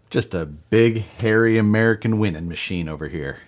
Just a big, hairy American winning machine over here.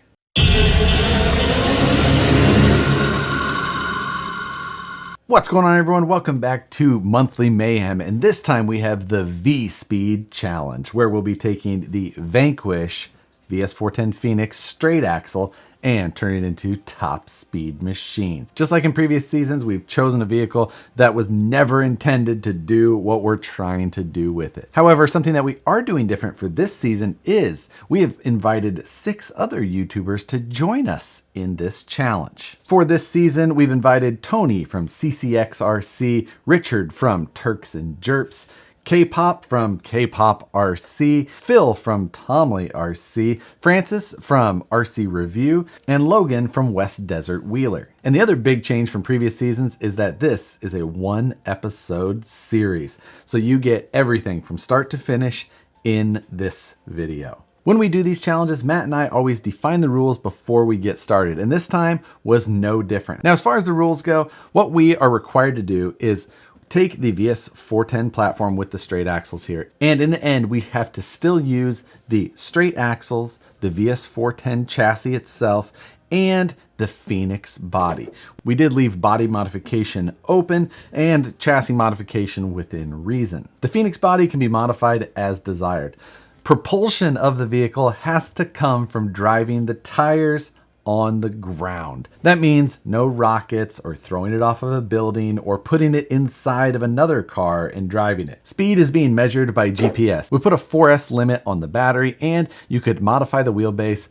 What's going on, everyone? Welcome back to Monthly Mayhem, and this time we have the VSpeed challenge, where we'll be taking the Vanquish VS4-10 Phoenix straight axle and turning it into top speed machines. Just like in previous seasons, we've chosen a vehicle that was never intended to do what we're trying to do with it. However, something that we are doing different for this season is we have invited 6 other YouTubers to join us in this challenge. For this season, we've invited Tony from CCXRC, Richard from Turks and Jerps, K-Pop from K-Pop RC, Phil from Tomley RC, Francis from RC Review, and Logan from West Desert Wheeler. And the other big change from previous seasons is that this is a 1-episode series. So you get everything from start to finish in this video. When we do these challenges, Matt and I always define the rules before we get started, and this time was no different. Now, as far as the rules go, what we are required to do is take the VS4-10 platform with the straight axles here, and in the end we have to still use the straight axles, the VS4-10 chassis itself, and the Phoenix body. We did leave body modification open and chassis modification within reason. The Phoenix body can be modified as desired. Propulsion of the vehicle has to come from driving the tires on the ground. That means no rockets or throwing it off of a building or putting it inside of another car and driving it. Speed is being measured by GPS. We put a 4S limit on the battery, and you could modify the wheelbase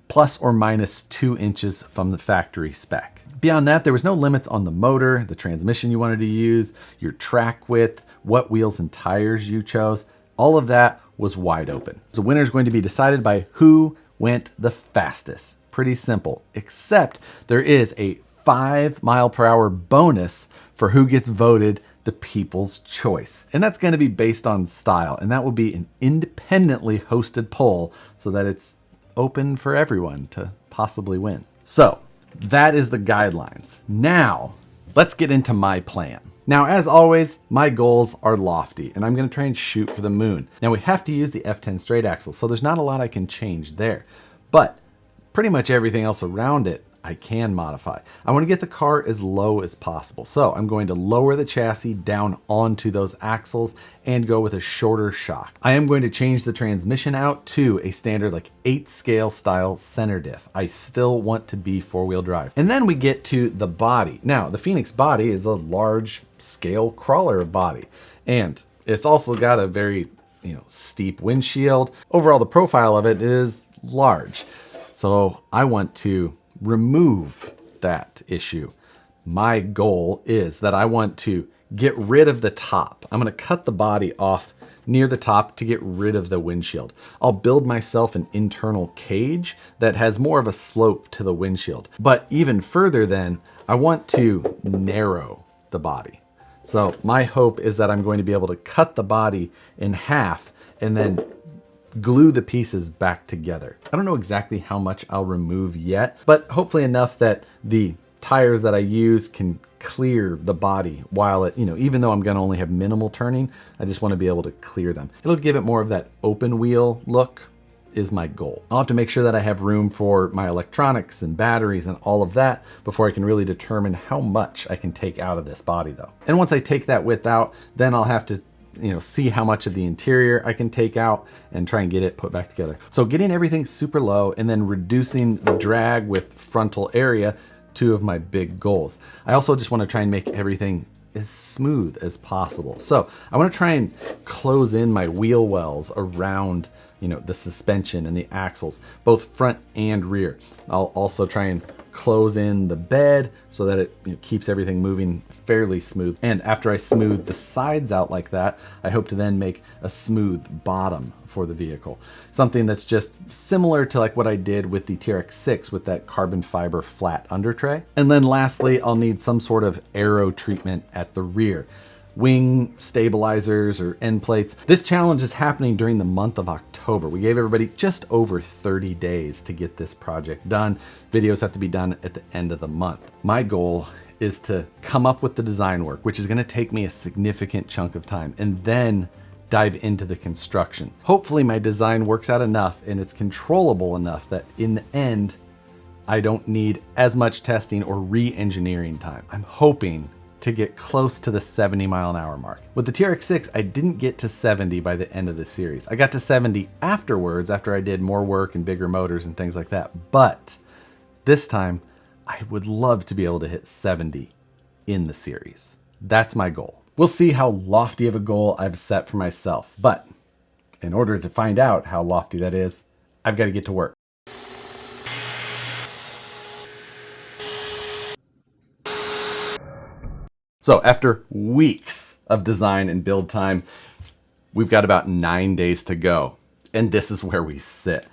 plus or minus 2 inches from the factory spec. Beyond that, there was no limits on the motor, the transmission you wanted to use, your track width, what wheels and tires you chose. All of that was wide open. The winner is going to be decided by who went the fastest. Pretty simple, except there is a 5-mile-per-hour bonus for who gets voted the people's choice. And that's going to be based on style, and that will be an independently hosted poll so that it's open for everyone to possibly win. So that is the guidelines. Now, let's get into my plan. Now, as always, my goals are lofty, and I'm going to try and shoot for the moon. Now, we have to use the F10 straight axle, so there's not a lot I can change there. But pretty much everything else around it I can modify. I want to get the car as low as possible. So I'm going to lower the chassis down onto those axles and go with a shorter shock. I am going to change the transmission out to a standard like 8-scale style center diff. I still want to be 4-wheel drive. And then we get to the body. Now, the Phoenix body is a large scale crawler body, and it's also got a very, steep windshield. Overall, the profile of it is large. So I want to remove that issue. My goal is that I want to get rid of the top. I'm going to cut the body off near the top to get rid of the windshield. I'll build myself an internal cage that has more of a slope to the windshield. But even further then, I want to narrow the body. So my hope is that I'm going to be able to cut the body in half and then glue the pieces back together. I don't know exactly how much I'll remove yet, but hopefully enough that the tires that I use can clear the body while it, even though I'm going to only have minimal turning, I just want to be able to clear them. It'll give it more of that open wheel look is my goal. I'll have to make sure that I have room for my electronics and batteries and all of that before I can really determine how much I can take out of this body though. And once I take that width out, then I'll have to see how much of the interior I can take out and try and get it put back together. So getting everything super low and then reducing the drag with frontal area, 2 of my big goals. I also just want to try and make everything as smooth as possible. So I want to try and close in my wheel wells around the suspension and the axles, both front and rear. I'll also try and close in the bed so that it keeps everything moving fairly smooth. And after I smooth the sides out like that, I hope to then make a smooth bottom for the vehicle. Something that's just similar to like what I did with the TRX-6 with that carbon fiber flat under tray. And then lastly, I'll need some sort of aero treatment at the rear. Wing stabilizers or end plates. This challenge is happening during the month of October. We gave everybody just over 30 days to get this project done. Videos have to be done at the end of the month. My goal is to come up with the design work, which is going to take me a significant chunk of time, and then dive into the construction. Hopefully my design works out enough and it's controllable enough that in the end, I don't need as much testing or re-engineering time. I'm hoping to get close to the 70 mile an hour mark. With the TRX-6, I didn't get to 70 by the end of the series. I got to 70 afterwards after I did more work and bigger motors and things like that. But this time, I would love to be able to hit 70 in the series. That's my goal. We'll see how lofty of a goal I've set for myself. But in order to find out how lofty that is, I've got to get to work. So after weeks of design and build time, we've got about 9 days to go. And this is where we sit.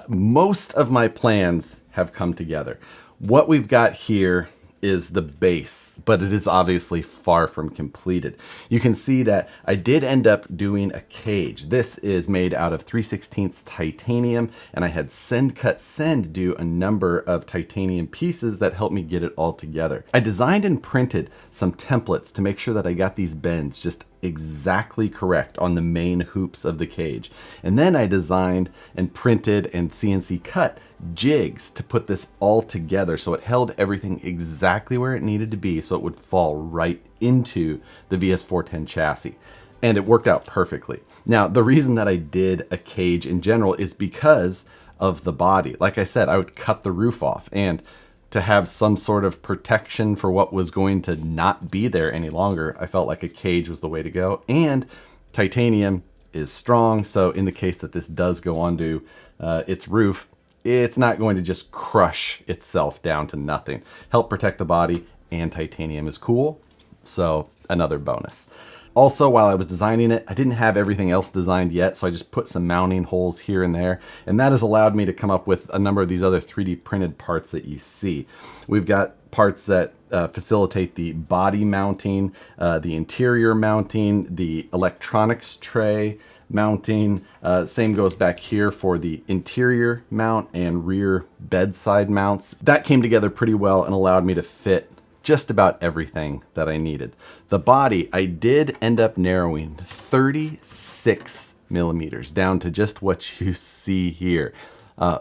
Most of my plans have come together. What we've got here is the base, but it is obviously far from completed. You can see that I did end up doing a cage. This is made out of 3/16 titanium, and I had Send Cut Send do a number of titanium pieces that helped me get it all together. I designed and printed some templates to make sure that I got these bends just exactly correct on the main hoops of the cage. And then I designed and printed and CNC cut jigs to put this all together so it held everything exactly where it needed to be so it would fall right into the VS4-10 chassis. And it worked out perfectly. Now, the reason that I did a cage in general is because of the body. Like I said, I would cut the roof off, and to have some sort of protection for what was going to not be there any longer, I felt like a cage was the way to go. And titanium is strong, so in the case that this does go onto its roof, it's not going to just crush itself down to nothing. Help protect the body, and titanium is cool, so another bonus. Also, while I was designing it, I didn't have everything else designed yet, so I just put some mounting holes here and there, and that has allowed me to come up with a number of these other 3D printed parts that you see. We've got parts that facilitate the body mounting, the interior mounting, the electronics tray mounting. Same goes back here for the interior mount and rear bedside mounts. That came together pretty well and allowed me to fit just about everything that I needed. The body, I did end up narrowing 36 millimeters down to just what you see here.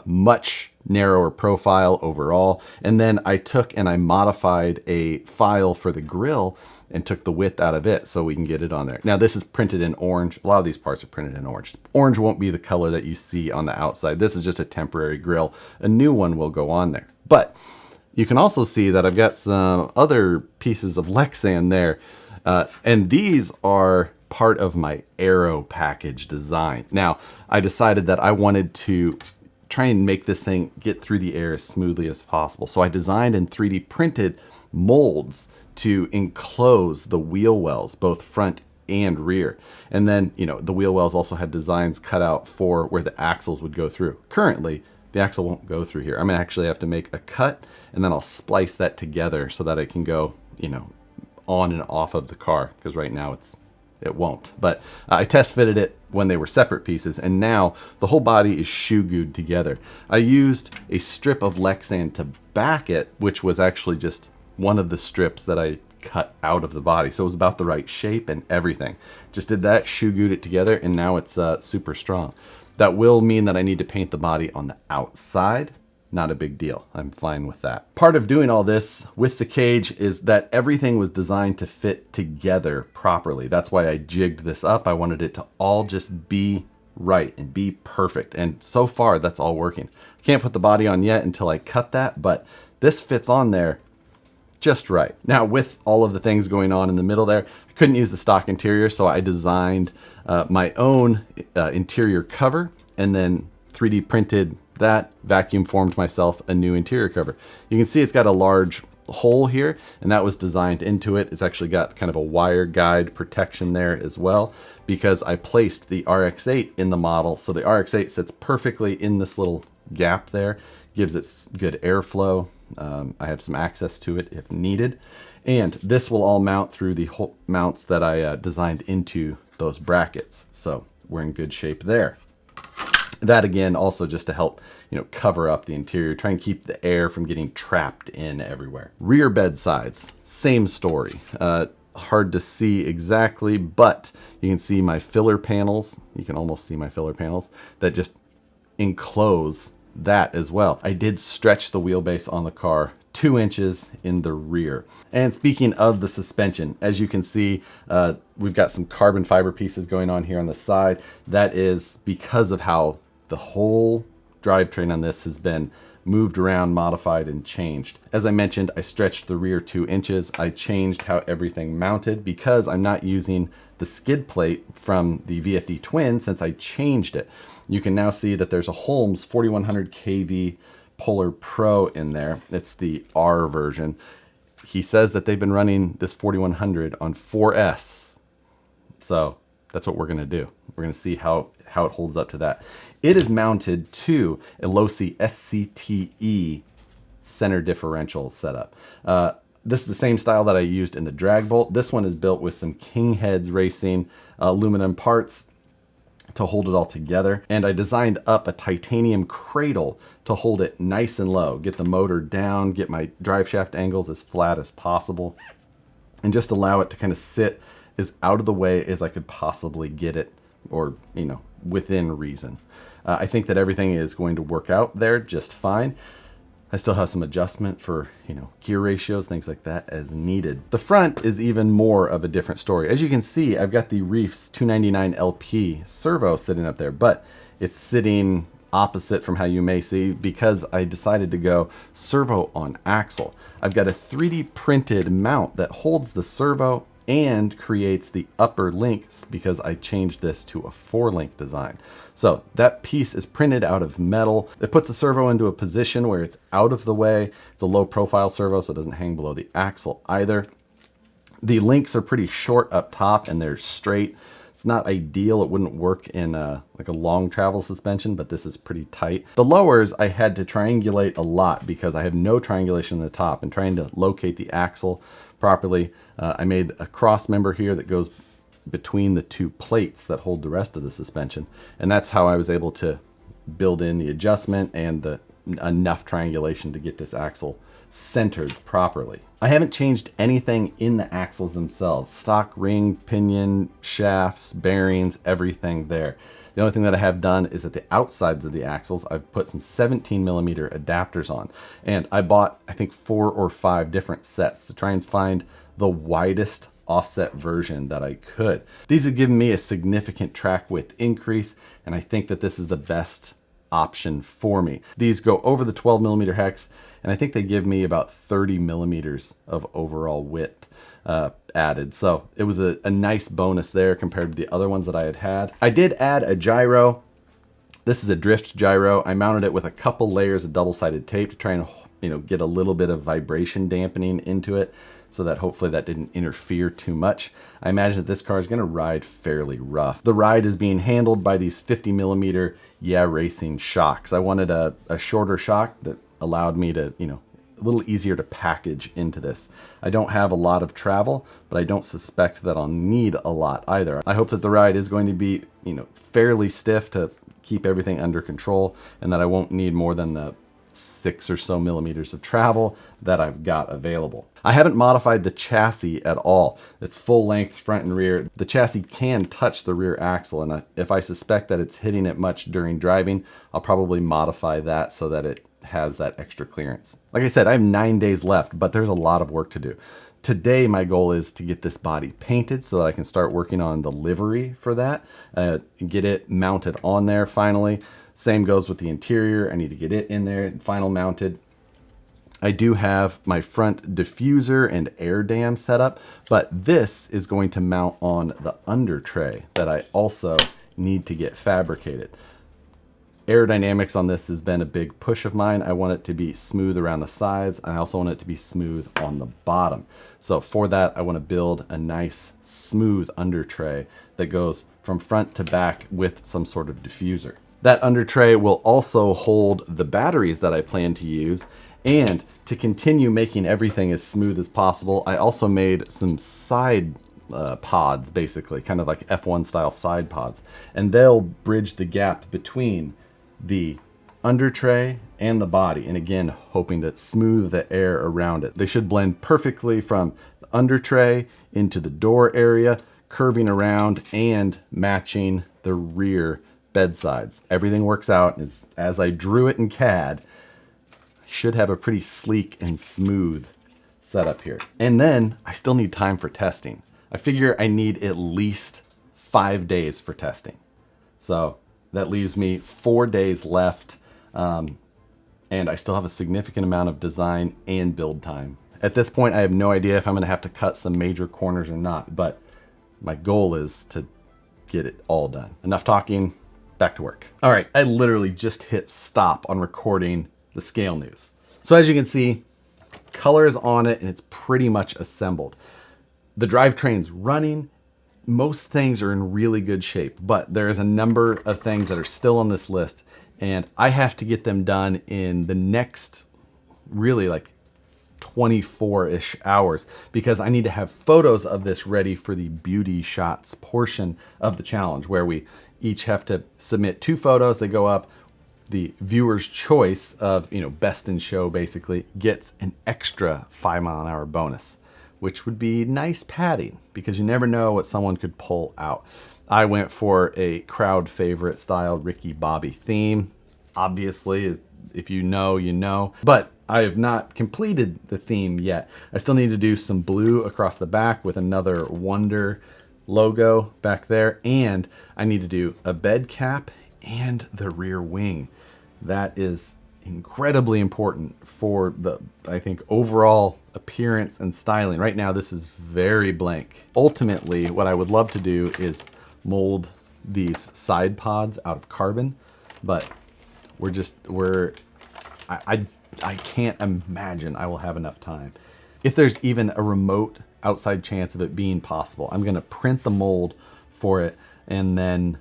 Much narrower profile overall. And then I took and I modified a file for the grill and took the width out of it so we can get it on there. Now this is printed in orange. A lot of these parts are printed in orange. Orange won't be the color that you see on the outside. This is just a temporary grill. A new one will go on there. But you can also see that I've got some other pieces of Lexan there. And these are part of my aero package design. Now, I decided that I wanted to try and make this thing get through the air as smoothly as possible. So I designed and 3D printed molds to enclose the wheel wells, both front and rear. And then, you know, the wheel wells also had designs cut out for where the axles would go through. Currently, the axle won't go through here. I'm gonna actually have to make a cut, and then I'll splice that together so that it can go, you know, on and off of the car, because right now it won't. But I test fitted it when they were separate pieces, and now the whole body is shoe glued together. I used a strip of Lexan to back it, which was actually just one of the strips that I cut out of the body. So it was about the right shape and everything. Just did that, shoe glued it together, and now it's super strong. That will mean that I need to paint the body on the outside. Not a big deal. I'm fine with that. Part of doing all this with the cage is that everything was designed to fit together properly. That's why I jigged this up. I wanted it to all just be right and be perfect. And so far, that's all working. I can't put the body on yet until I cut that, but this fits on there just right. Now, with all of the things going on in the middle there, I couldn't use the stock interior, so I designed my own interior cover, and then 3D printed that, vacuum formed myself a new interior cover. You can see it's got a large hole here, and that was designed into it. It's actually got kind of a wire guide protection there as well, because I placed the RX-8 in the model, so the RX-8 sits perfectly in this little gap there, gives it good airflow. I have some access to it if needed. And this will all mount through the mounts that I designed into those brackets. So we're in good shape there. That again, also just to help, you know, cover up the interior, try and keep the air from getting trapped in everywhere. Rear bed sides, same story. hard to see exactly, but you can see my filler panels. You can almost see my filler panels that just enclose that as well. I did stretch the wheelbase on the car 2 inches in the rear. And speaking of the suspension, as you can see, we've got some carbon fiber pieces going on here on the side. That is because of how the whole drivetrain on this has been moved around, modified, and changed. As I mentioned, I stretched the rear 2 inches. I changed how everything mounted because I'm not using the skid plate from the VFD Twin since I changed it. You can now see that there's a Holmes 4100 kV Polar Pro in there. It's the R version. He says that they've been running this 4100 on 4S. So that's what we're going to do. We're going to see how it holds up to that. It is mounted to a Losi SCTE center differential setup. This is the same style that I used in the drag bolt. This one is built with some King Heads Racing aluminum parts to hold it all together. And I designed up a titanium cradle to hold it nice and low, get the motor down, get my drive shaft angles as flat as possible, and just allow it to kind of sit as out of the way as I could possibly get it, or, you know, within reason. I think that everything is going to work out there just fine. I still have some adjustment for, you know, gear ratios, things like that as needed. The front is even more of a different story. As you can see, I've got the Reefs 299 LP servo sitting up there, but it's sitting opposite from how you may see because I decided to go servo on axle. I've got a 3D printed mount that holds the servo and creates the upper links because I changed this to a 4-link design. So that piece is printed out of metal. It puts the servo into a position where it's out of the way. It's a low profile servo, so it doesn't hang below the axle either. The links are pretty short up top and they're straight. It's not ideal. It wouldn't work in like a long travel suspension, but this is pretty tight. The lowers I had to triangulate a lot because I have no triangulation in the top, and trying to locate the axle properly. I made a cross member here that goes between the two plates that hold the rest of the suspension. And that's how I was able to build in the adjustment and the enough triangulation to get this axle centered properly. I haven't changed anything in the axles themselves. Stock ring, pinion, shafts, bearings, everything there. The only thing that I have done is at the outsides of the axles, I've put some 17mm adapters on. And I bought, I think, 4 or 5 different sets to try and find the widest offset version that I could. These have given me a significant track width increase, and I think that this is the best option for me. These go over the 12mm hex, and I think they give me about 30mm of overall width added. So it was a nice bonus there compared to the other ones that I had. I did add a gyro. This is a drift gyro. I mounted it with a couple layers of double-sided tape to try and, you know, get a little bit of vibration dampening into it so that hopefully that didn't interfere too much. I imagine that this car is going to ride fairly rough. The ride is being handled by these 50mm Yeah Racing shocks. I wanted a shorter shock that allowed me to, you know, a little easier to package into this. I don't have a lot of travel, but I don't suspect that I'll need a lot either. I hope that the ride is going to be, you know, fairly stiff to keep everything under control, and that I won't need more than the 6 or so millimeters of travel that I've got available. I haven't modified the chassis at all. It's full length front and rear. The chassis can touch the rear axle, and if I suspect that it's hitting it much during driving, I'll probably modify that so that it has that extra clearance. Like I said, I have 9 days left, but there's a lot of work to do. Today, my goal is to get this body painted so that I can start working on the livery for that, get it mounted on there finally. Same goes with the interior. I need to get it in there and final mounted. I do have my front diffuser and air dam set up, but this is going to mount on the under tray that I also need to get fabricated. Aerodynamics on this has been a big push of mine. I want it to be smooth around the sides. I also want it to be smooth on the bottom. So for that, I want to build a nice smooth under tray that goes from front to back with some sort of diffuser. That under tray will also hold the batteries that I plan to use, and to continue making everything as smooth as possible, I also made some side pods, basically, kind of like F1 style side pods, and they'll bridge the gap between the under tray and the body. And again, hoping to smooth the air around it. They should blend perfectly from the under tray into the door area, curving around and matching the rear bedsides. Everything works out as I drew it in CAD. I should have a pretty sleek and smooth setup here. And then I still need time for testing. I figure I need at least 5 days for testing. So that leaves me 4 days left. And I still have a significant amount of design and build time. At this point, I have no idea if I'm going to have to cut some major corners or not, but my goal is to get it all done. Enough talking, back to work. All right, I literally just hit stop on recording the scale news. So as you can see, color is on it and it's pretty much assembled. The drivetrain's running. Most things are in really good shape, but there is a number of things that are still on this list, and I have to get them done in the next really like 24-ish hours because I need to have photos of this ready for the beauty shots portion of the challenge, where we each have to submit 2 photos. They go up. The viewer's choice of, best in show basically gets an extra 5-mile-an-hour bonus, which would be nice padding because you never know what someone could pull out. I went for a crowd favorite style Ricky Bobby theme. Obviously, if you know, you know. But I have not completed the theme yet. I still need to do some blue across the back with another Wonder logo back there. And I need to do a bed cap and the rear wing. That is incredibly important for the, I think, overall appearance and styling. Right now, this is very blank. Ultimately, what I would love to do is mold these side pods out of carbon, but I can't imagine I will have enough time. If there's even a remote outside chance of it being possible, I'm gonna print the mold for it and then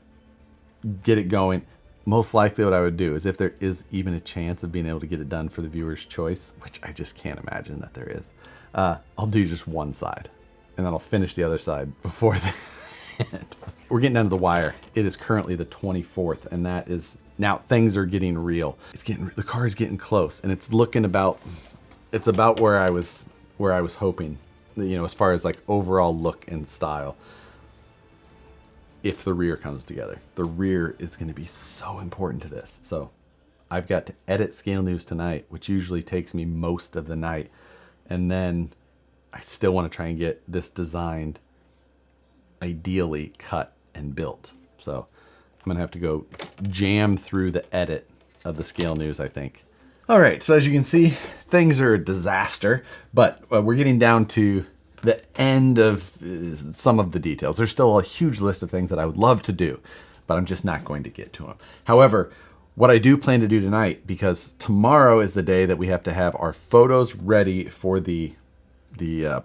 get it going. Most likely what I would do is, if there is even a chance of being able to get it done for the viewer's choice, which I just can't imagine that there is, I'll do just one side and then I'll finish the other side before the end. We're getting down to the wire. It is currently the 24th, and that is, now things are getting real. The car is getting close, and it's looking about where I was hoping, as far as like overall look and style. If the rear comes together, the rear is going to be so important to this. So I've got to edit scale news tonight, which usually takes me most of the night. And then I still want to try and get this designed, ideally cut and built. So I'm going to have to go jam through the edit of the scale news, I think. All right, so as you can see, things are a disaster, but we're getting down to the end of some of the details. There's still a huge list of things that I would love to do, but I'm just not going to get to them. However, what I do plan to do tonight, because tomorrow is the day that we have to have our photos ready for the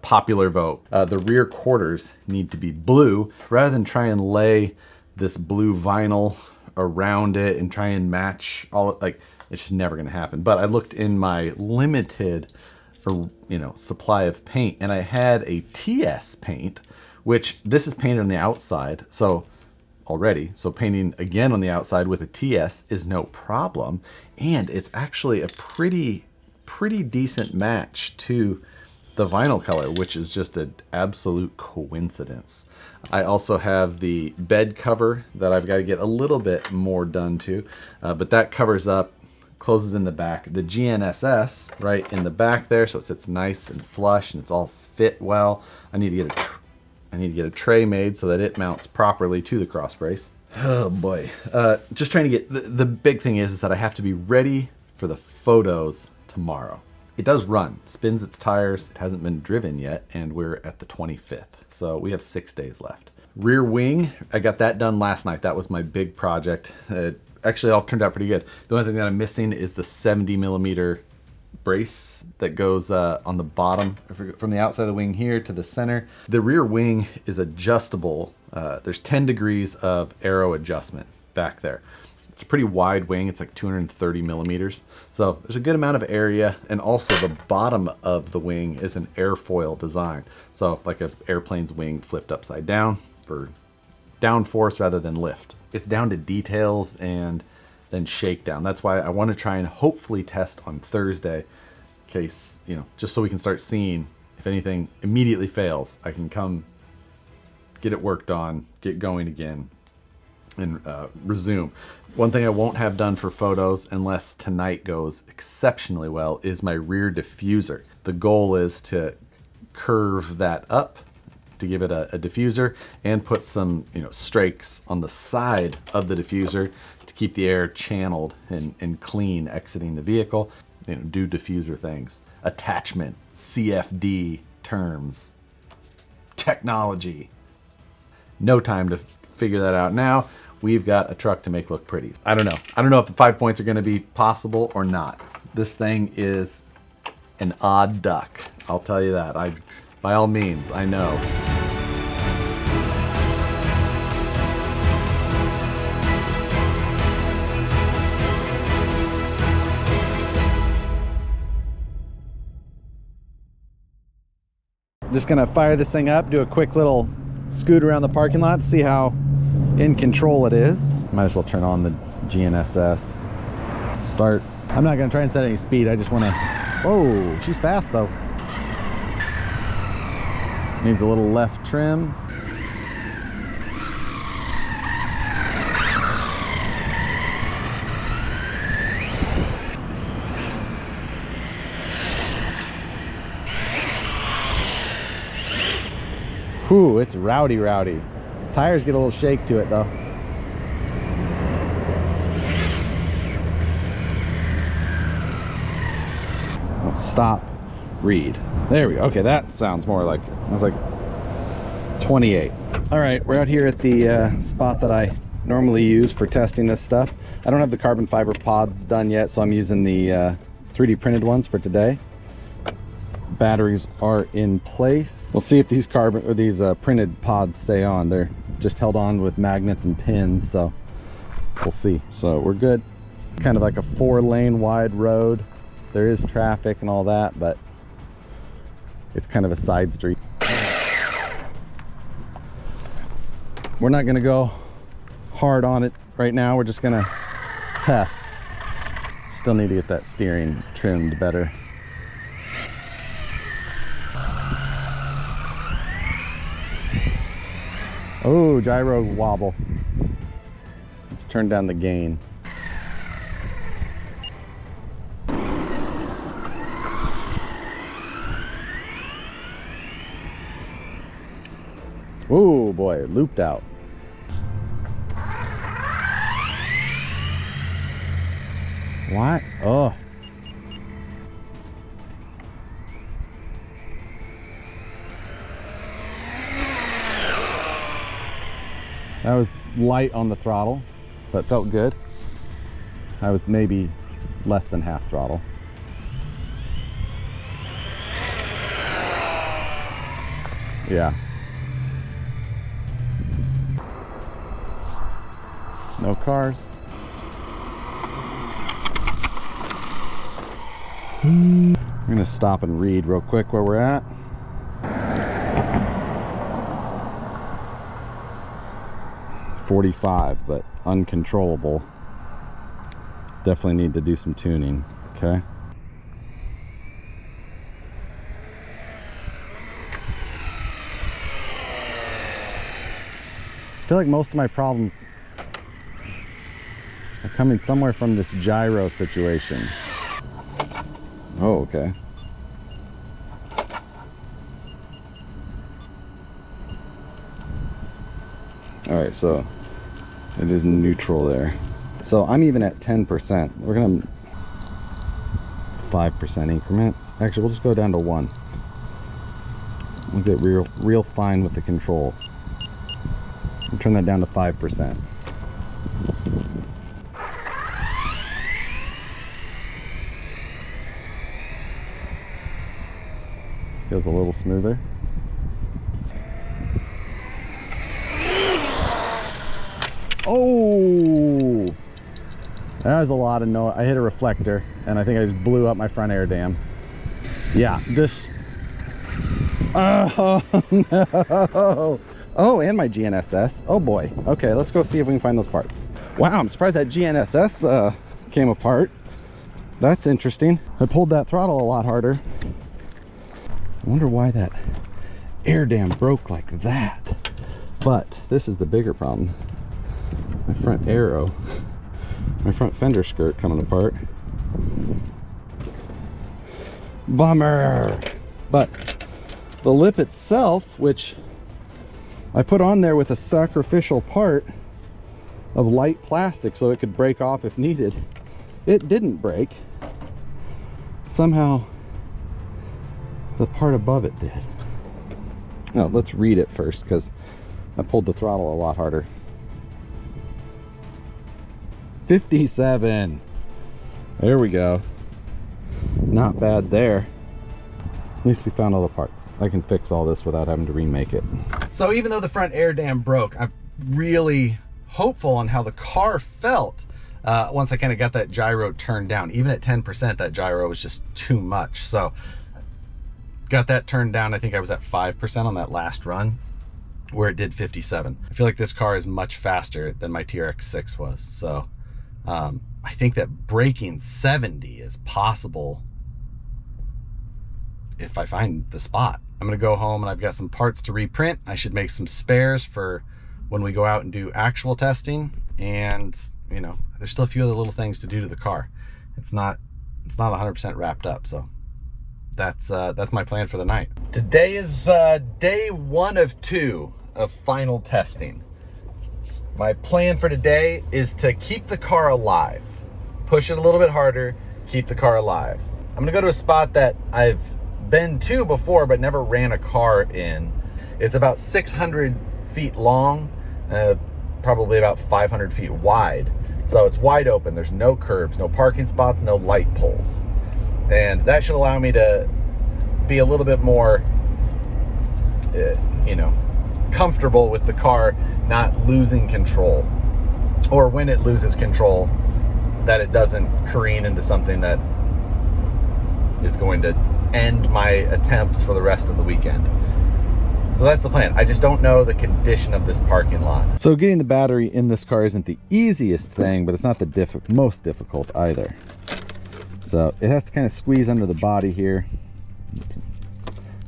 popular vote. The rear quarters need to be blue. Rather than try and lay this blue vinyl around it and try and match all, like, it's just never going to happen. But I looked in my limited supply of paint, and I had a TS paint, which this is painted on the outside so painting again on the outside with a TS is no problem, and it's actually a pretty decent match to the vinyl color, which is just an absolute coincidence. I also have the bed cover that I've got to get a little bit more done to, but that covers up, closes in the back. The GNSS right in the back there, so it sits nice and flush and it's all fit well. I need to get a tray made so that it mounts properly to the cross brace. Oh boy, just trying to get the big thing is that I have to be ready for the photos tomorrow. It does run, spins its tires. It hasn't been driven yet, and we're at the 25th, so we have 6 days left. Rear wing, I got that done last night. That was my big project. Actually, it all turned out pretty good. The only thing that I'm missing is the 70mm brace that goes on the bottom from the outside of the wing here to the center. The rear wing is adjustable. There's 10 degrees of aero adjustment back there. It's a pretty wide wing. It's like 230mm. So there's a good amount of area. And also the bottom of the wing is an airfoil design. So like an airplane's wing flipped upside down for downforce rather than lift. It's down to details, and than shakedown. That's why I want to try and hopefully test on Thursday, in case, you know, just so we can start seeing if anything immediately fails. I can come get it worked on, get going again, and resume. One thing I won't have done for photos, unless tonight goes exceptionally well, is my rear diffuser. The goal is to curve that up to give it a diffuser and put some, you know, strakes on the side of the diffuser to keep the air channeled and clean exiting the vehicle. You know, do diffuser things. Attachment, CFD terms, technology. No time to figure that out now. We've got a truck to make look pretty. I don't know. I don't know if the 5 points are going to be possible or not. This thing is an odd duck. I'll tell you that. By all means, I know. Just gonna fire this thing up, do a quick little scoot around the parking lot, see how in control it is. Might as well turn on the GNSS. Start. I'm not gonna try and set any speed. I just wanna, whoa, she's fast though. Needs a little left trim. Whew, it's rowdy. Tires get a little shake to it though. Stop, read. There we go. Okay, that sounds more like, I was like 28. All right, we're out here at the spot that I normally use for testing this stuff. I don't have the carbon fiber pods done yet, so I'm using the 3D printed ones for today. Batteries are in place. We'll see if these carbon or these printed pods stay on. They're just held on with magnets and pins, so we'll see. So we're good. Kind of like a 4-lane wide road. There is traffic and all that, but it's kind of a side street. We're not gonna go hard on it right now. We're just gonna test. Still need to get that steering trimmed better. Oh, gyro wobble. Let's turn down the gain. Oh boy, it looped out. What? Oh. That was light on the throttle, but felt good. I was maybe less than half throttle. Yeah. No cars. I'm gonna stop and read real quick where we're at. .45, but uncontrollable. Definitely need to do some tuning. Okay. I feel like most of my problems are coming somewhere from this gyro situation. Oh, okay. All right, so it is neutral there. So I'm even at 10%. We're gonna 5% increments. Actually, we'll just go down to 1. We'll get real fine with the control. We'll turn that down to 5%. Feels a little smoother. Oh, that was a lot of noise. I hit a reflector and I think I just blew up my front air dam. Yeah, this. Oh no, Oh, and my GNSS. Oh boy. Okay, let's go see if we can find those parts. Wow, I'm surprised that GNSS came apart. That's interesting. I pulled that throttle a lot harder. I wonder why that air dam broke like that. But this is the bigger problem. My front arrow, my front fender skirt coming apart. Bummer. But the lip itself, which I put on there with a sacrificial part of light plastic so it could break off if needed, it didn't break. Somehow the part above it did. Now let's read it first, because I pulled the throttle a lot harder. 57. There we go. Not bad there. At least we found all the parts. I can fix all this without having to remake it. So even though the front air dam broke, I'm really hopeful on how the car felt once I kind of got that gyro turned down. Even at 10%, that gyro was just too much. So got that turned down. I think I was at 5% on that last run, where it did 57. I feel like this car is much faster than my TRX-6 was. So I think that breaking 70 is possible if I find the spot. I'm gonna go home and I've got some parts to reprint. I should make some spares for when we go out and do actual testing. And you know, there's still a few other little things to do to the car. It's not 100% wrapped up. So that's my plan for the night. Today is day 1 of 2 of final testing. My plan for today is to keep the car alive, push it a little bit harder, keep the car alive. I'm gonna go to a spot that I've been to before but never ran a car in. It's about 600 feet long, probably about 500 feet wide. So it's wide open. There's no curbs, no parking spots, no light poles. And that should allow me to be a little bit more, you know, comfortable with the car not losing control, or when it loses control, that it doesn't careen into something that is going to end my attempts for the rest of the weekend. So that's the plan. I just don't know the condition of this parking lot. So getting the battery in this car isn't the easiest thing, but it's not the most difficult either. So it has to kind of squeeze under the body here.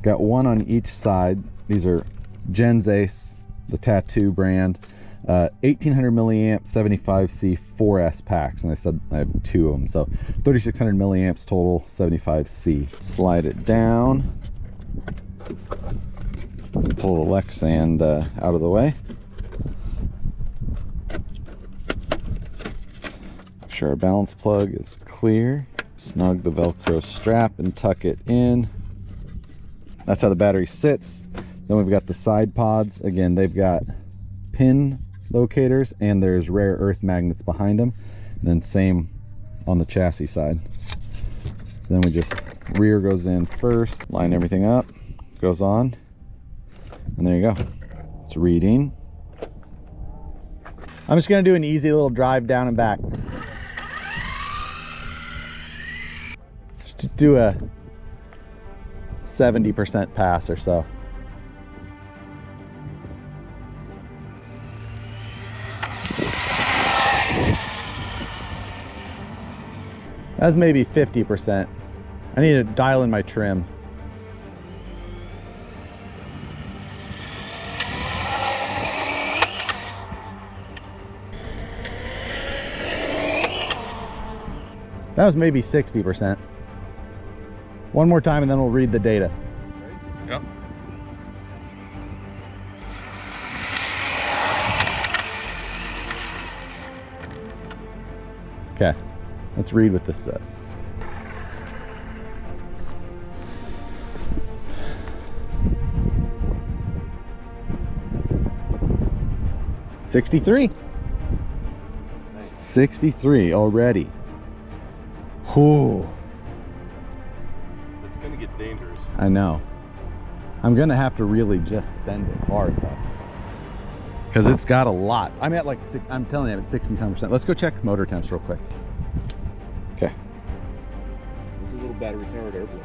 Got one on each side. These are Gens Ace, the Tattoo brand. 1800 milliamp 75C 4S packs, and I said I have 2 of them, so 3600 milliamps total, 75C. Slide it down, pull the Lexand out of the way. Make sure our balance plug is clear. Snug the Velcro strap and tuck it in. That's how the battery sits. Then we've got the side pods. Again, they've got pin locators and there's rare earth magnets behind them. And then same on the chassis side. So then we just, rear goes in first, line everything up, goes on, and there you go. It's reading. I'm just gonna do an easy little drive down and back. Just do a 70% pass or so. That's maybe 50%. I need to dial in my trim. That was maybe 60%. One more time and then we'll read the data. Yep. Okay, let's read what this says. $63. Nice. 63 already. Whew. It's gonna get dangerous. I know. I'm gonna have to really just send it hard though, because it's got a lot. I'm at like I'm telling you, I'm at 60-some%. Let's go check motor temps real quick. Okay. There's a little battery powered airplane.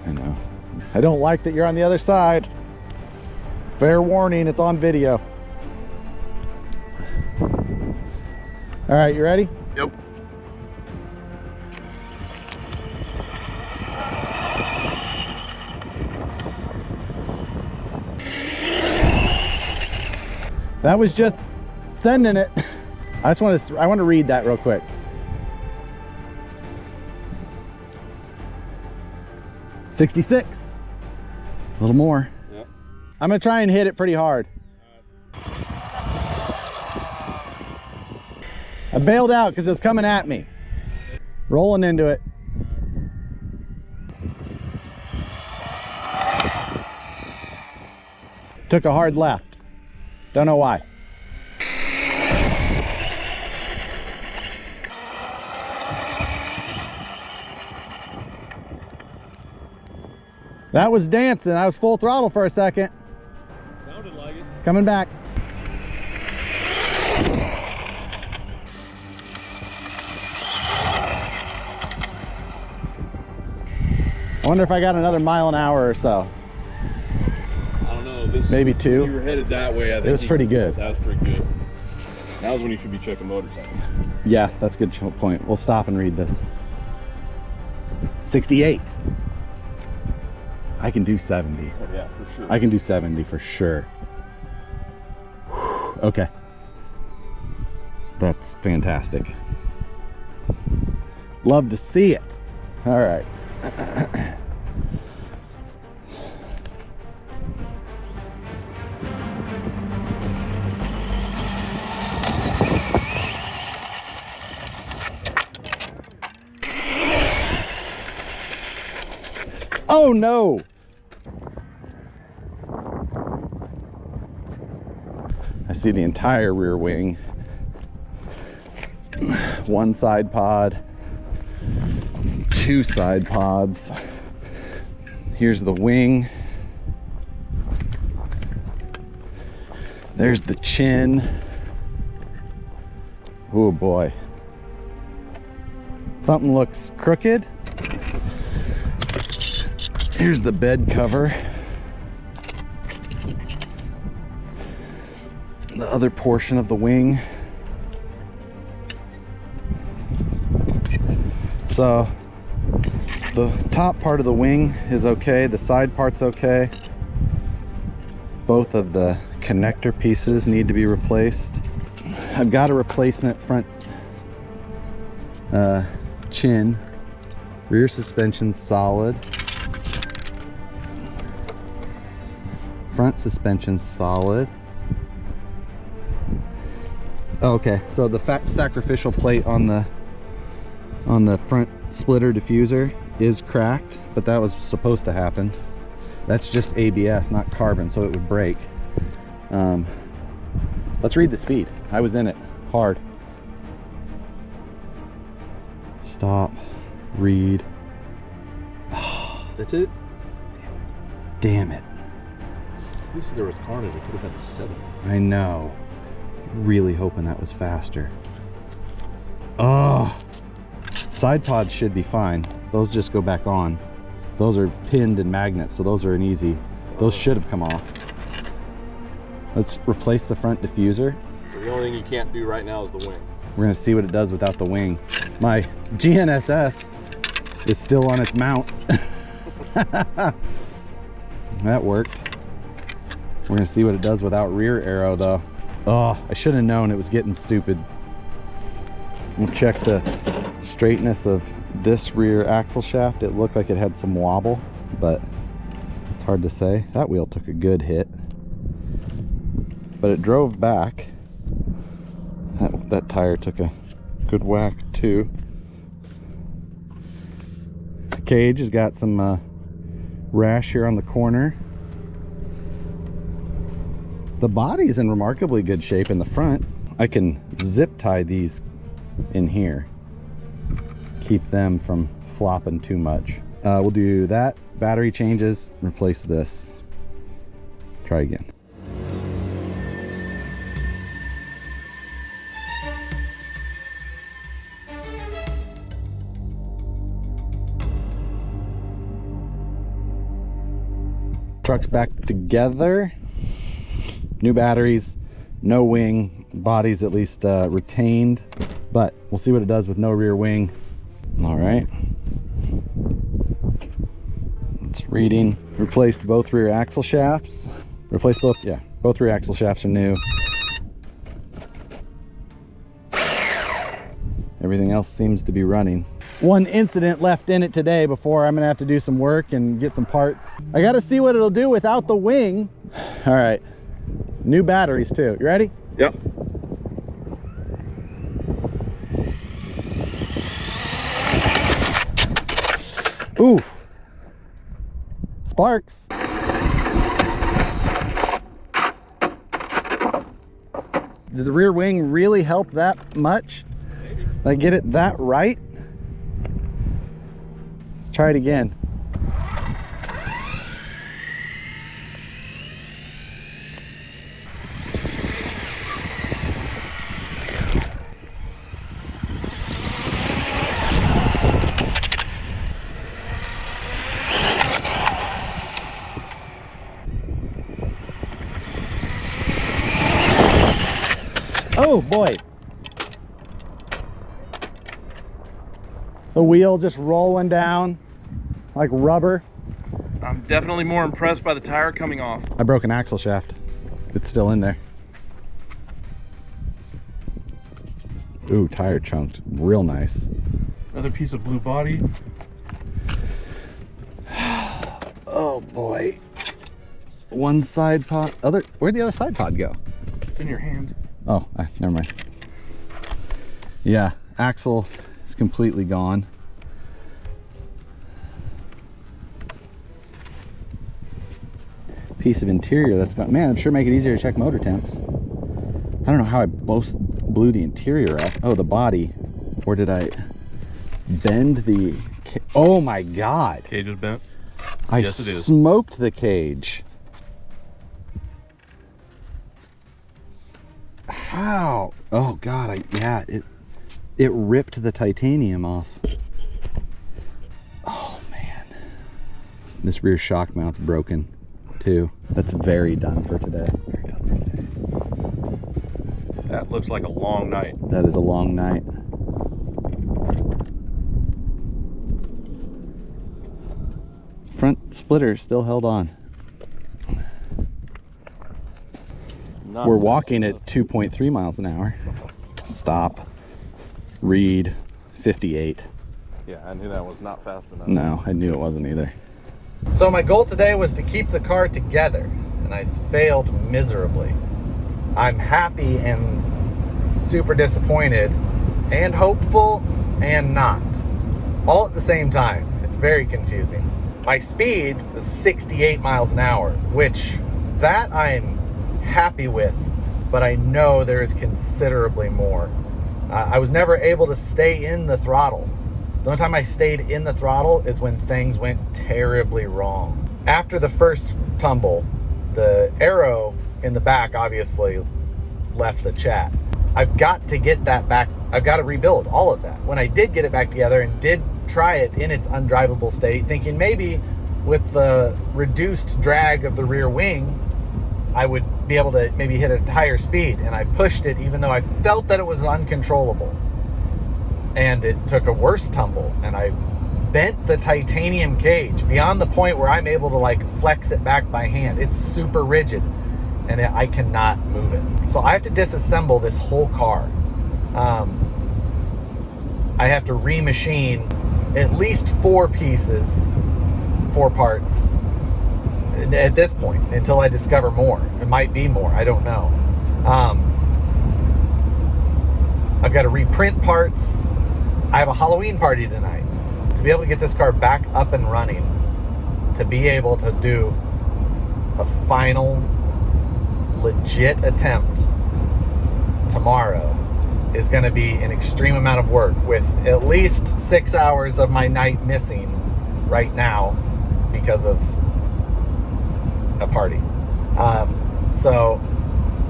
I know. I don't like that you're on the other side. Fair warning, it's on video. All right, you ready? Yep. That was just sending it. I want to read that real quick. 66. A little more. Yep. I'm gonna try and hit it pretty hard. I bailed out because it was coming at me. Rolling into it. Took a hard left. Don't know why. That was dancing. I was full throttle for a second. Sounded like it. Coming back. I wonder if I got another mile an hour or so. I don't know. This Maybe 2. When you were headed that way, I think it was pretty good. That was pretty good. That was when you should be checking motorcycles. Yeah, that's a good point. We'll stop and read this. 68. I can do 70. Oh, yeah, for sure. I can do 70 for sure. Okay. That's fantastic. Love to see it. All right. Oh no! I see the entire rear wing. One side pod, 2 side pods. Here's the wing. There's the chin. Oh boy. Something looks crooked. Here's the bed cover. The other portion of the wing. So the top part of the wing is okay, the side part's okay. Both of the connector pieces need to be replaced. I've got a replacement front chin. Rear suspension's solid. Front suspension's solid. Okay, so the sacrificial plate on the front splitter diffuser is cracked, but that was supposed to happen. That's just ABS, not carbon, so it would break. Let's read the speed. I was in it hard. Stop, read. That's it? Damn it. At least there was carnage. It could have had a 7. I know. Really hoping that was faster. Oh, side pods should be fine. Those just go back on. Those are pinned and magnets, so those are an easy. Those should have come off. Let's replace the front diffuser. The only thing you can't do right now is the wing. We're gonna see what it does without the wing. My GNSS is still on its mount. That worked. We're gonna see what it does without rear aero though. Oh, I should have known it was getting stupid. We'll check the straightness of this rear axle shaft. It looked like it had some wobble, but it's hard to say. That wheel took a good hit, but it drove back. That tire took a good whack too. The cage has got some rash here on the corner. The body's in remarkably good shape in the front. I can zip tie these in here, keep them from flopping too much. We'll do that, battery changes, replace this. Try again. Truck's back together. New batteries, no wing, body's at least retained, but we'll see what it does with no rear wing. All right. It's reading. Replaced both rear axle shafts. Replaced both, yeah, both rear axle shafts are new. Everything else seems to be running. One incident left in it today before I'm gonna have to do some work and get some parts. I gotta see what it'll do without the wing. All right, new batteries too. You ready? Yep. Ooh, sparks. Did the rear wing really help that much? Maybe. Like get it that right? Let's try it again. Oh boy. The wheel just rolling down like rubber. I'm definitely more impressed by the tire coming off. I broke an axle shaft. It's still in there. Ooh, tire chunked real nice. Another piece of blue body. Oh boy. One side pod, where'd the other side pod go? It's in your hand. Oh, never mind. Yeah, axle is completely gone. Piece of interior that's gone. Man, I'm sure make it easier to check motor temps. I don't know how I both blew the interior up. Oh, the body. Or did I bend the... Oh my God. Cage is bent. I Yes, it is. smoked the cage. How? Oh God, it ripped the titanium off. Oh man. This rear shock mount's broken too. That's very done for today. That looks like a long night. That is a long night. Front splitter still held on. We're walking at 2.3 miles an hour. Stop. Read 58. Yeah, I knew that was not fast enough. No, I knew it wasn't either. So my goal today was to keep the car together, and I failed miserably. I'm happy and super disappointed and hopeful and not. All at the same time. It's very confusing. My speed was 68 miles an hour, which that I'm happy with, but I know there is considerably more. I was never able to stay in the throttle. The only time I stayed in the throttle is when things went terribly wrong. After the first tumble, the arrow in the back obviously left the chat. I've got to get that back. I've got to rebuild all of that. When I did get it back together and did try it in its undrivable state, thinking maybe with the reduced drag of the rear wing, I would be able to maybe hit a higher speed, and I pushed it even though I felt that it was uncontrollable. And it took a worse tumble, and I bent the titanium cage beyond the point where I'm able to like flex it back by hand. It's super rigid, and I cannot move it. So I have to disassemble this whole car. I have to remachine at least 4 pieces, 4 parts at this point until I discover more. It might be more, I don't know. I've got to reprint parts. I have a Halloween party tonight. To be able to get this car back up and running, to be able to do a final legit attempt tomorrow is going to be an extreme amount of work, with at least 6 hours of my night missing right now because of a party. So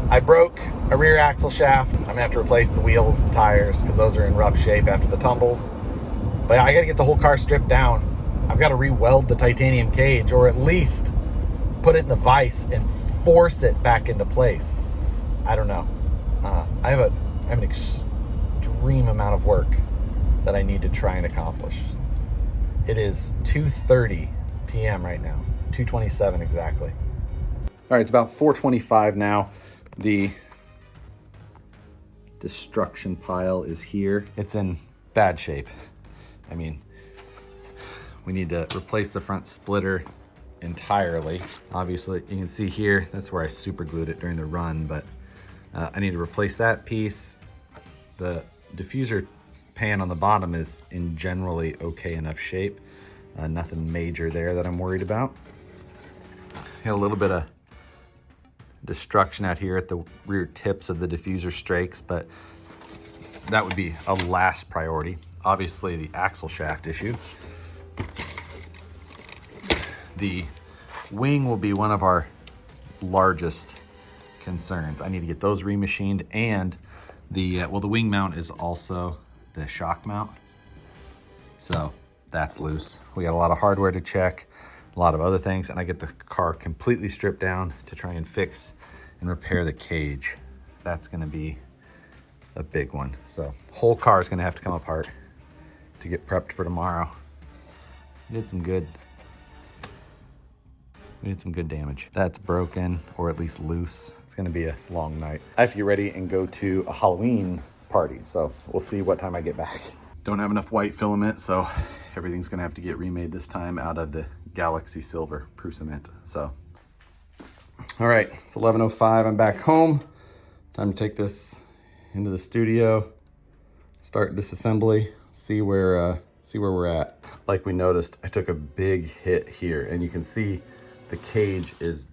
I broke a rear axle shaft. I'm gonna have to replace the wheels and tires because those are in rough shape after the tumbles. But I gotta get the whole car stripped down. I've got to re-weld the titanium cage, or at least put it in the vise and force it back into place. I don't know. I have an extreme amount of work that I need to try and accomplish. It is 2:30 p.m. right now, 2:27 exactly. All right, it's about 4:25 now. The destruction pile is here. It's in bad shape. I mean, we need to replace the front splitter entirely. Obviously, you can see here, that's where I super glued it during the run, but I need to replace that piece. The diffuser pan on the bottom is in generally okay enough shape. Nothing major there that I'm worried about. Had a little bit of destruction out here at the rear tips of the diffuser strakes, but that would be a last priority. Obviously, the axle shaft issue. The wing will be one of our largest concerns. I need to get those remachined, and the wing mount is also the shock mount. So that's loose. We got a lot of hardware to check, a lot of other things, and I get the car completely stripped down to try and fix and repair the cage. That's gonna be a big one. So whole car is gonna have to come apart to get prepped for tomorrow. We did some good damage. That's broken, or at least loose. It's gonna be a long night. I have to get ready and go to a Halloween party, so we'll see what time I get back. Don't have enough white filament, so everything's gonna have to get remade this time out of the Galaxy Silver Prusament. So, all right, it's 11:05. I'm back home. Time to take this into the studio, start disassembly, see where we're at. Like we noticed, I took a big hit here, and you can see the cage is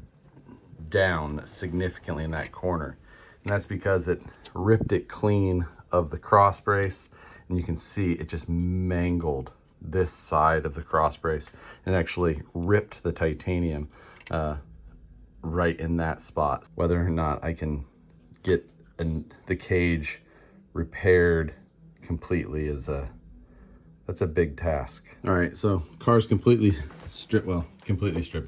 down significantly in that corner. And that's because it ripped it clean of the cross brace. And you can see it just mangled this side of the cross brace and actually ripped the titanium right in that spot. Whether or not I can get the cage repaired completely is that's a big task. All right, so car's completely stripped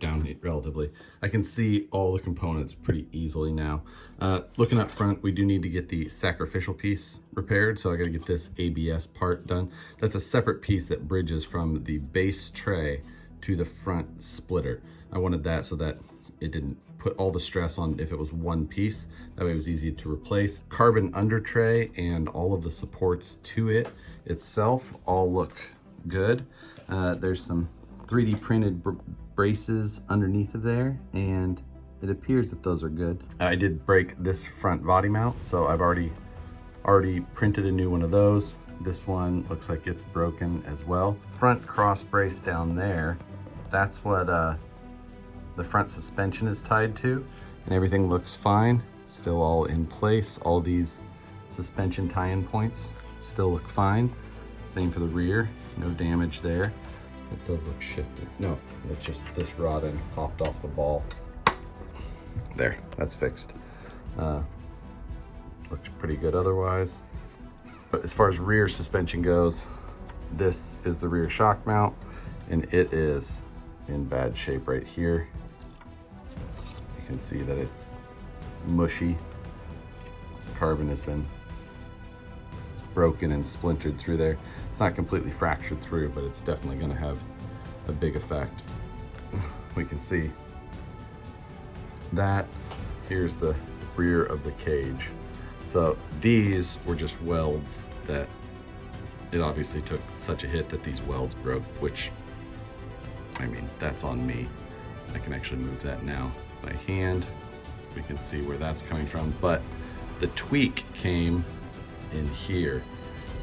down relatively. I can see all the components pretty easily now. Looking up front, we do need to get the sacrificial piece repaired, so I gotta get this ABS part done. That's a separate piece that bridges from the base tray to the front splitter. I wanted that so that it didn't put all the stress on if it was one piece. That way it was easy to replace. Carbon under tray and all of the supports to it itself all look good. There's some 3D printed braces underneath of there, and it appears that those are good. I did break this front body mount, so I've already printed a new one of those. This one looks like it's broken as well. Front cross brace down there, that's what the front suspension is tied to, and everything looks fine. It's still all in place. All these suspension tie-in points still look fine. Same for the rear, no damage there. It does look shifted. No, that's just this rod end popped off the ball. There, that's fixed. Looks pretty good otherwise. But as far as rear suspension goes, this is the rear shock mount, and it is in bad shape right here. You can see that it's mushy. Carbon has been broken and splintered through there. It's not completely fractured through, but it's definitely going to have a big effect. We can see that. Here's the rear of the cage. So these were just welds that it obviously took such a hit that these welds broke, which, I mean, that's on me. I can actually move that now by hand. We can see where that's coming from, but the tweak came in here.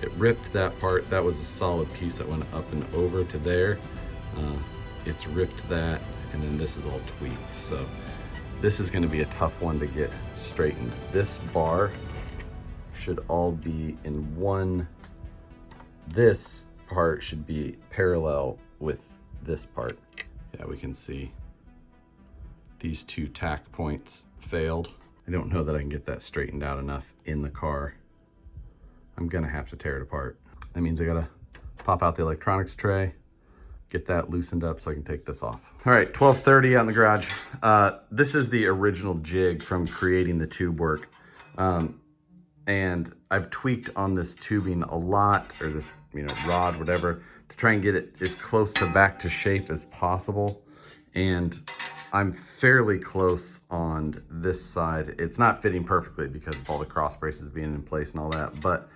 It ripped that part. That was a solid piece that went up and over to there. It's ripped that, and then this is all tweaked. So this is going to be a tough one to get straightened. This bar should all be in one. This part should be parallel with this part. Yeah, we can see these two tack points failed. I don't know that I can get that straightened out enough in the car. I'm gonna have to tear it apart. That means I gotta pop out the electronics tray, get that loosened up so I can take this off. All right, 12:30 on the garage. This is the original jig from creating the tube work. And I've tweaked on this tubing a lot, or this, rod, whatever, to try and get it as close to back to shape as possible. And I'm fairly close on this side. It's not fitting perfectly because of all the cross braces being in place and all that, but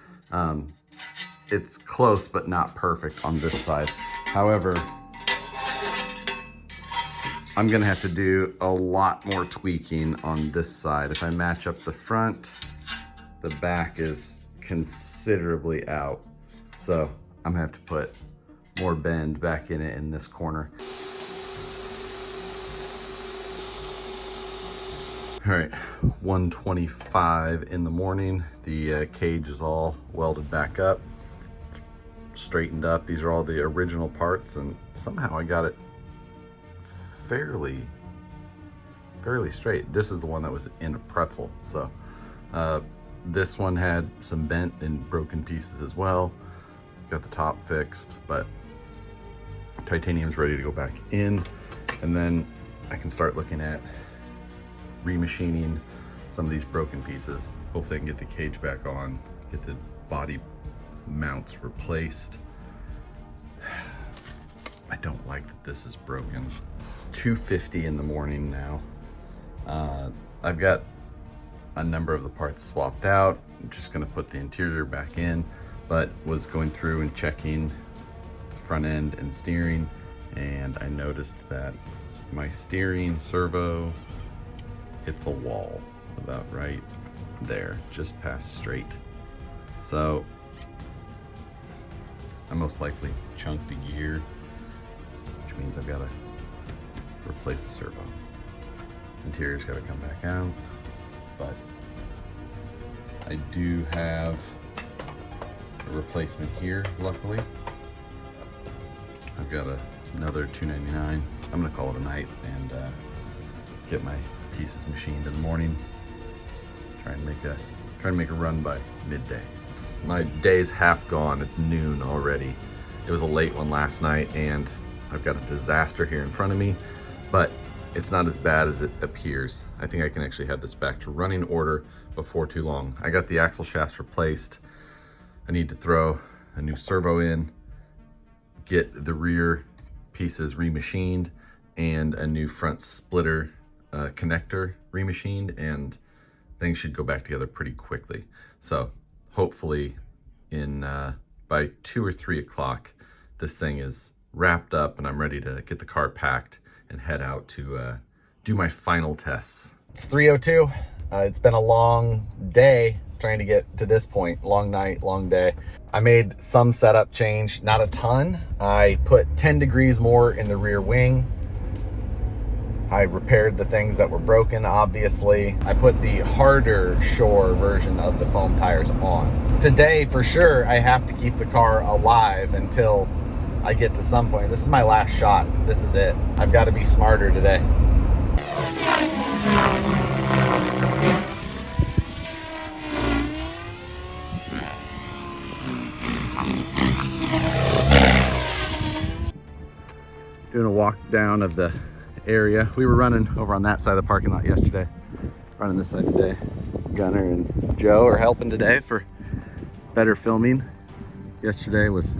it's close but not perfect on this side. However, I'm gonna have to do a lot more tweaking on this side. If I match up the front, the back is considerably out. So I'm gonna have to put more bend back in it in this corner. All right, 1:25 in the morning. The cage is all welded back up, straightened up. These are all the original parts, and somehow I got it fairly straight. This is the one that was in a pretzel. So this one had some bent and broken pieces as well. Got the top fixed, but titanium's ready to go back in. And then I can start looking at remachining some of these broken pieces. Hopefully I can get the cage back on, get the body mounts replaced. I don't like that this is broken. It's 2:50 in the morning now. I've got a number of the parts swapped out. I'm just gonna put the interior back in, but was going through and checking the front end and steering, and I noticed that my steering servo hits a wall about right there, just past straight. So I most likely chunked a gear, which means I've got to replace the servo. Interior's got to come back out, but I do have a replacement here, luckily. I've got another $2.99. I'm gonna call it a night and get my pieces machined in the morning. Try and make a run by midday. My day's half gone. It's noon already. It was a late one last night, and I've got a disaster here in front of me, but it's not as bad as it appears. I think I can actually have this back to running order before too long. I got the axle shafts replaced. I need to throw a new servo in, get the rear pieces remachined, and a new front splitter connector remachined, and things should go back together pretty quickly. So hopefully in by 2 or 3 o'clock, this thing is wrapped up and I'm ready to get the car packed and head out to do my final tests. It's 3:02. It's been a long day trying to get to this point. Long night, long day. I made some setup change, not a ton. I put 10 degrees more in the rear wing. I repaired the things that were broken, obviously. I put the harder Shore version of the foam tires on. Today, for sure, I have to keep the car alive until I get to some point. This is my last shot. This is it. I've got to be smarter today. Doing a walk down of the area. We were running over on that side of the parking lot yesterday. Running this side today. Gunner and Joe are helping today for better filming. Yesterday was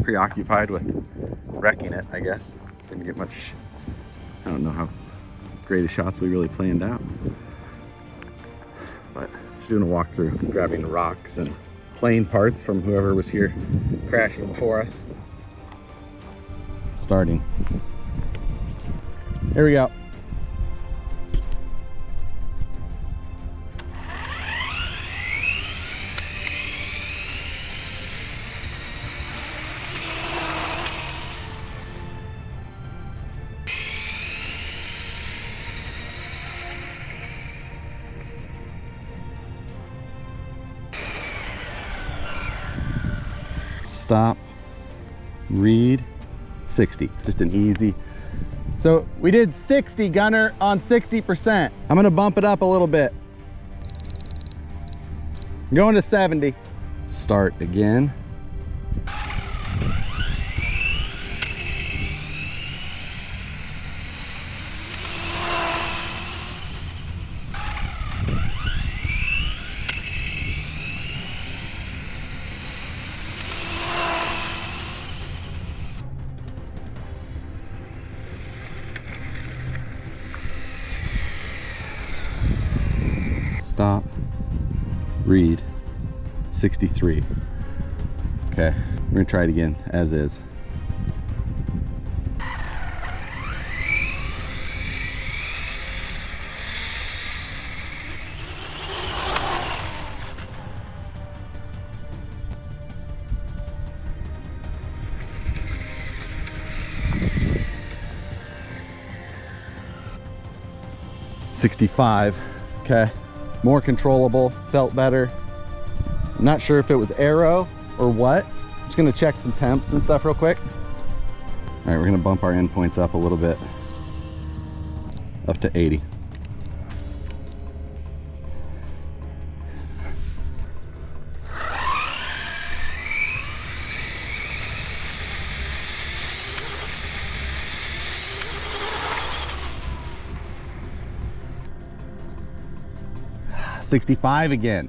preoccupied with wrecking it, I guess. Didn't get much, I don't know how great of shots we really planned out. But just doing a walkthrough, grabbing the rocks and plane parts from whoever was here crashing before us. Starting. Here we go. Stop, read, 60, just an easy. So we did 60, Gunner, on 60%. I'm gonna bump it up a little bit. Going to 70. Start again. read 63. Okay, we're gonna try it again as is. $65. Okay, more controllable, felt better. I'm not sure if it was aero or what. I'm just gonna check some temps and stuff real quick. All right, we're gonna bump our endpoints up a little bit, up to 80. $65 again.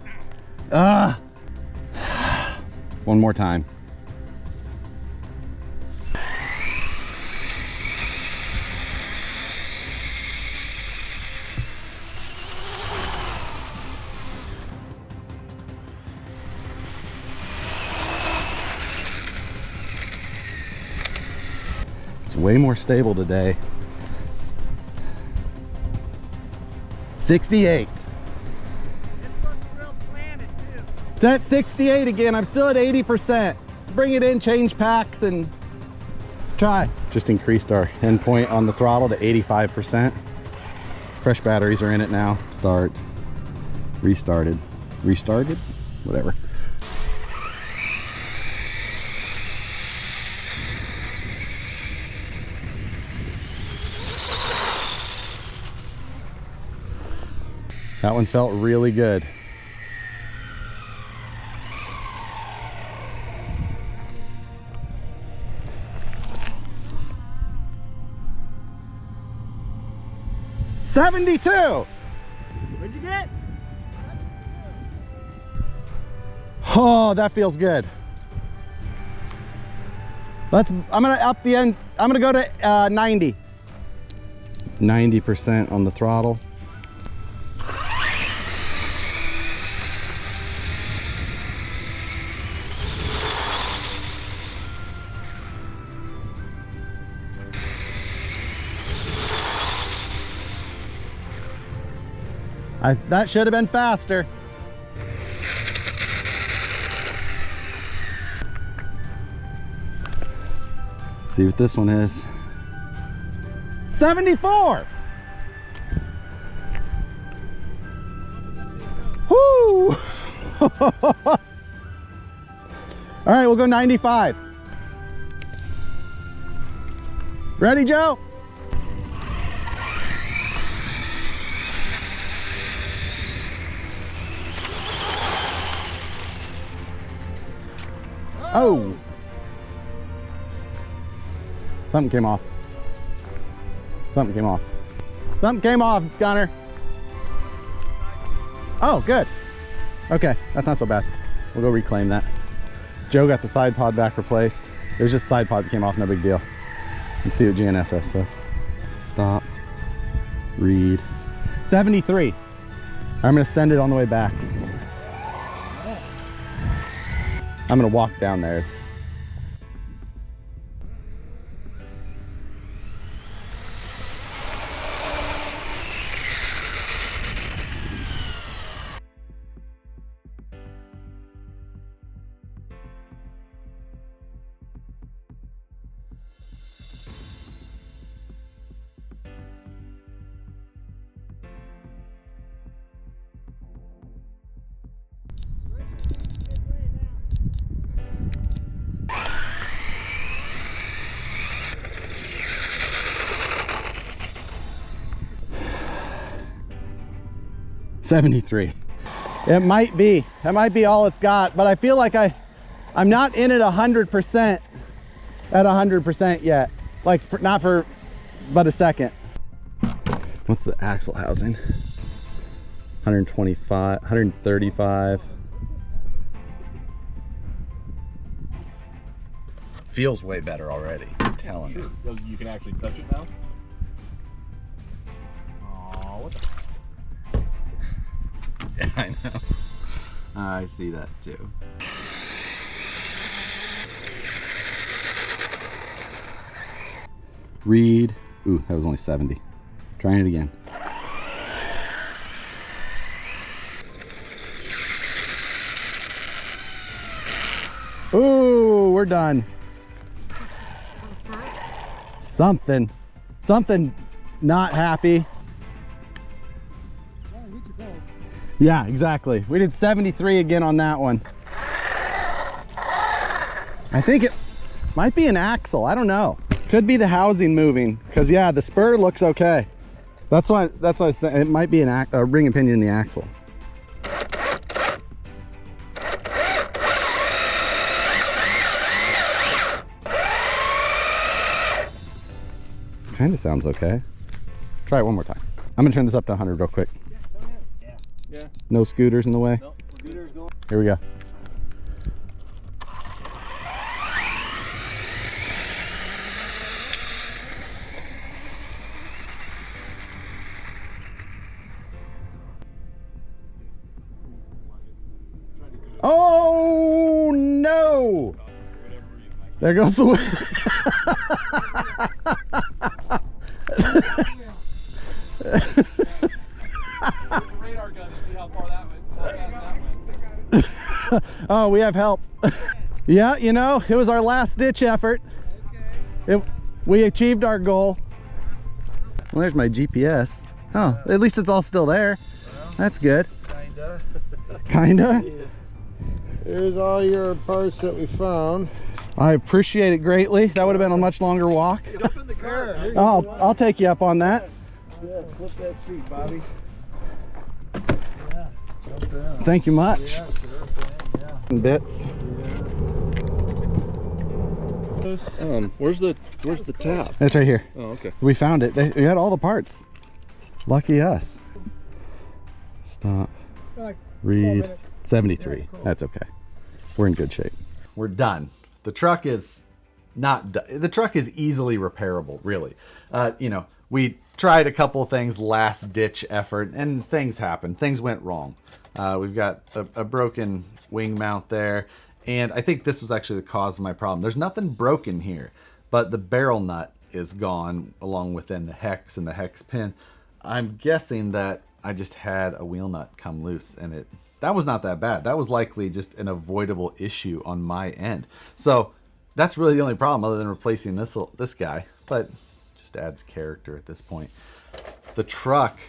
One more time. It's way more stable today. 68. It's at 68 again. I'm still at 80%. Bring it in, change packs, and try. Just increased our endpoint on the throttle to 85%. Fresh batteries are in it now. Start, restarted, whatever. That one felt really good. $72. What'd you get? Oh, that feels good. I'm gonna up the end. I'm gonna go to 90. 90% on the throttle. That should have been faster. Let's see what this one is. 74. Woo! All right, we'll go 95. Ready, Joe? Oh! Something came off. Something came off. Something came off, Gunner. Oh, good. Okay, that's not so bad. We'll go reclaim that. Joe got the side pod back replaced. It was just side pod that came off, no big deal. Let's see what GNSS says. Stop. Read. 73. I'm gonna send it on the way back. I'm gonna walk down there. $73. It might be. That might be all it's got, but I feel like I'm not in it 100% at 100% yet. Like not for but a second. What's the axle housing? 125, 135. Feels way better already, I'm telling you. You can actually touch it now? Oh, what the? Yeah, I know. I see that too. Read. Ooh, that was only 70. Trying it again. Ooh, we're done. Something not happy. Yeah, exactly. We did 73 again on that one. I think it might be an axle. I don't know. Could be the housing moving, because yeah, the spur looks okay. That's why I was saying it might be a ring and pinion in the axle. Kind of sounds okay. Try it one more time. I'm gonna turn this up to 100 real quick. Yeah. No scooters in the way. No, scooter's going. Here we go. Oh no! There goes the Radar gun to see how far that went. Oh, we have help. Yeah, you know, it was our last ditch effort. We achieved our goal. Well, there's my GPS. Oh, at least it's all still there. That's good. Kinda. Kinda? Here's all your parts that we found. I appreciate it greatly. That would have been a much longer walk. Jump in the car. I'll take you up on that. Yeah, flip that seat, Bobby. Yeah, jump in. Thank you much. Yeah, sure thing, yeah. Bits. Where's the tap? It's right here. Oh, okay. We found it. We had all the parts. Lucky us. Stop. Read. 73. That's okay. We're in good shape. We're done. The truck is not done. The truck is easily repairable, really. You know, we tried a couple things last ditch effort and things happened. Things went wrong. We've got a broken wing mount there. And I think this was actually the cause of my problem. There's nothing broken here, but the barrel nut is gone along within the hex and the hex pin. I'm guessing that I just had a wheel nut come loose, and that was not that bad. That was likely just an avoidable issue on my end. So that's really the only problem other than replacing this guy, but just adds character at this point. The truck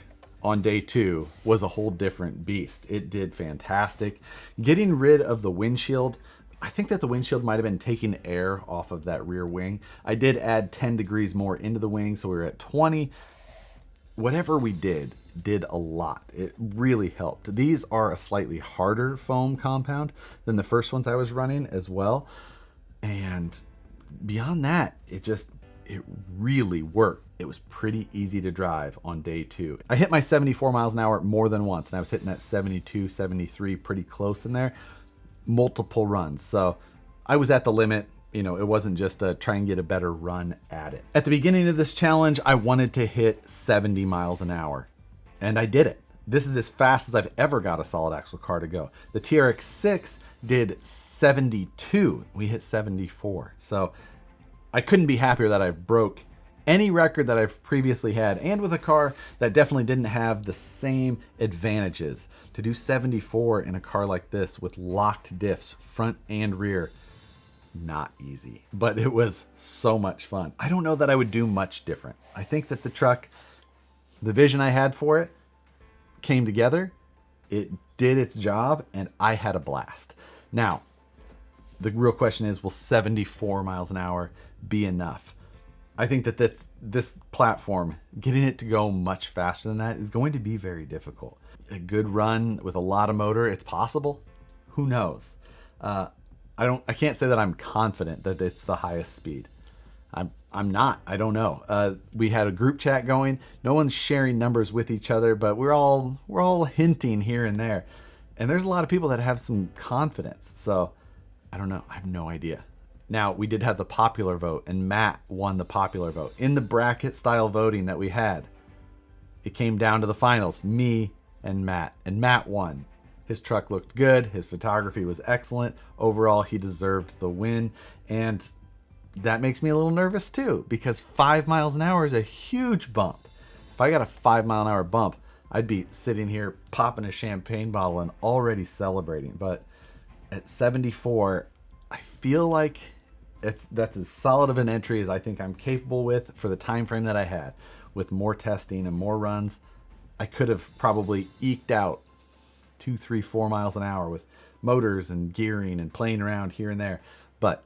on day 2 was a whole different beast. It did fantastic. Getting rid of the windshield, I think that the windshield might have been taking air off of that rear wing. I did add 10 degrees more into the wing, so we were at 20. Whatever we did a lot. It really helped. These are a slightly harder foam compound than the first ones I was running as well. And beyond that, it really worked. It was pretty easy to drive on day 2. I hit my 74 miles an hour more than once, and I was hitting that 72, 73 pretty close in there. Multiple runs. So I was at the limit. You know, it wasn't just a try and get a better run at it. At the beginning of this challenge, I wanted to hit 70 miles an hour, and I did it. This is as fast as I've ever got a solid axle car to go. The TRX-6 did 72. We hit 74. So I couldn't be happier that I broke any record that I've previously had, and with a car that definitely didn't have the same advantages. To do 74 in a car like this with locked diffs, front and rear, not easy, but it was so much fun. I don't know that I would do much different. I think that the truck, the vision I had for it came together. It did its job, and I had a blast. Now, the real question is, will 74 miles an hour be enough? I think that this platform, getting it to go much faster than that is going to be very difficult. A good run with a lot of motor, it's possible. Who knows? I can't say that I'm confident that it's the highest speed. I'm not. I don't know. We had a group chat going. No one's sharing numbers with each other, but we're all hinting here and there. And there's a lot of people that have some confidence. So I don't know. I have no idea. Now, we did have the popular vote, and Matt won the popular vote. In the bracket style voting that we had, it came down to the finals, me and Matt won. His truck looked good. His photography was excellent. Overall, he deserved the win. And that makes me a little nervous too, because 5 miles an hour is a huge bump. If I got a 5 mile an hour bump, I'd be sitting here popping a champagne bottle and already celebrating. But at 74, I feel like that's as solid of an entry as I think I'm capable with for the time frame that I had. With more testing and more runs, I could have probably eked out 2, 3, 4 miles an hour with motors and gearing and playing around here and there. But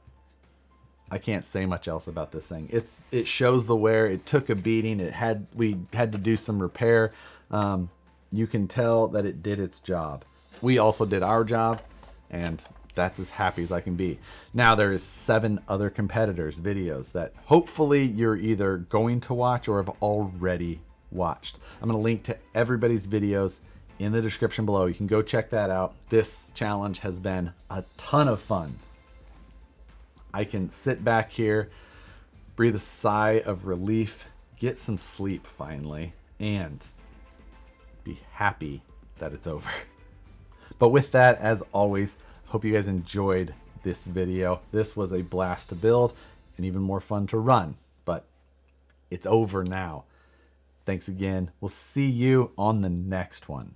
I can't say much else about this thing. It shows the wear. It took a beating. We had to do some repair. You can tell that it did its job. We also did our job, and that's as happy as I can be. Now there is 7 other competitors' videos that hopefully you're either going to watch or have already watched. I'm going to link to everybody's videos in the description below. You can go check that out. This challenge has been a ton of fun. I can sit back here, breathe a sigh of relief, get some sleep finally, and be happy that it's over. But with that, as always, hope you guys enjoyed this video. This was a blast to build and even more fun to run, but it's over now. Thanks again. We'll see you on the next one.